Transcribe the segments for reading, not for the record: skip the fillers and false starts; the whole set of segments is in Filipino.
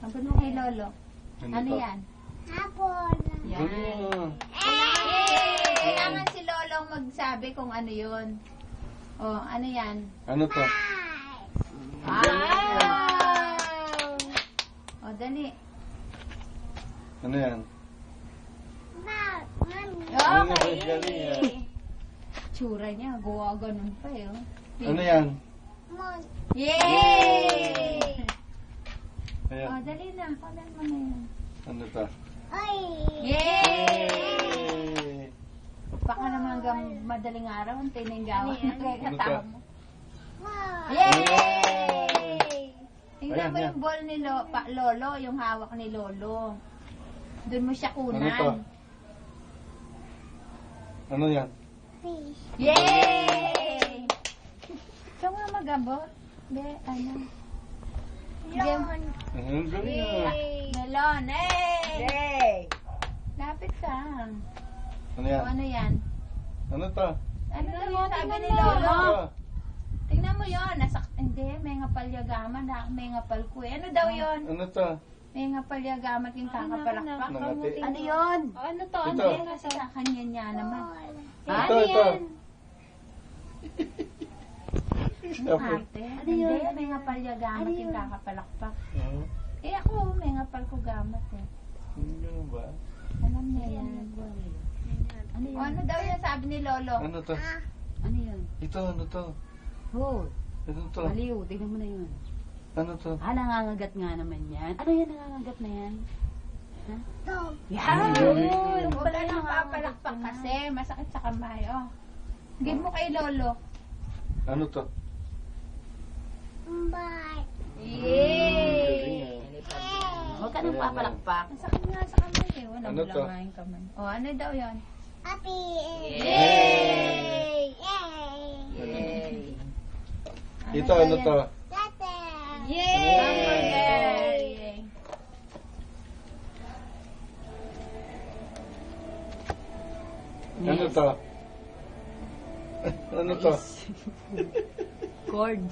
Sabi mo kay Lolo. Ano yan? Hapon. Yan. Kailangan si Lolo magsabi kung ano yun. Oh, ano yan? Ano to? Wow! Oh, dali. Ano yan? Okay. Tsura niya, gawa ganun pa eh. Oh. Ano yan? Yay! Ayan. Oh, dali na. Kunan mo na yun. Ano to? Yay! Baka naman hanggang madaling araw, antay na yung gawa na kaya mo. Yay! Tingnan mo yung ball ni Lolo, yung hawak ni Lolo. Doon mo siya kunan. Ano to? Ano yan? Yay! Ikaw nga mag-abot. Be, ano? Yon. Ang galing ah. Melon, eh! Yay! Lapit ka. Ano yan? O, ano yan? Ano to? Ano daw yung sabi ni Ano Lolo? to? Tingnan mo yun. Hindi, may ngapal yagaman. May ngapal ko eh. Ano daw yun? Ano to? May ngapal yagaman yung kakapalakpak. Nangati. Ano yun? Ano to? Ito. Hindi, kasi sa kanya niya naman. Ito, ito. Ang arte. Hindi, may ngapal yagamat yung kakapalakpak. Hmm? Eh ako, may ngapal ko gamat eh. Ano ba? Alam niya yan. Ano O, ano daw yan sabi ni Lolo? Ano to? Ano yun? Ito, ano to? Oh, Ano to? maliw. Tingnan mo na yun. Ano to? Nangangagat nga naman yan. Ano yan nangangagat na yan? Ha? Yan! Yun! Huwag ka nang papalakpak kasi. Masakit sa kamay. Oh. Give mo kay Lolo. Ano to? Yay! Huwag ka nang papalakpak. Masakit nga sa kamay eh. Wala Ano mo to? lang nga yung kamay. O, ano daw yun? Yay! Yay! Ito, daw ano yan? to? Yay! Ano to? Ano to? Cord.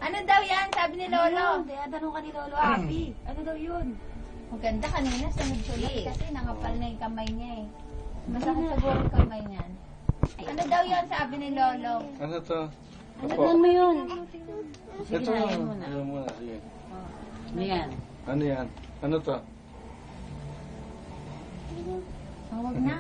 Ano daw yan? Sabi ni Lolo. Kaya tanong ka ni Lolo, Happy. Ano daw yun? Maganda kanina, sunod-sunod kasi nangapal na yung kamay niya eh. Masakit siguro yung kamay niyan. Ano daw yan? Sabi ni Lolo. Ano to? Tignan mo yun. Ito na, mo. ayun muna. Ayun muna. Sige. Ano yan? Ano yan? Ano to? Oh, wag na.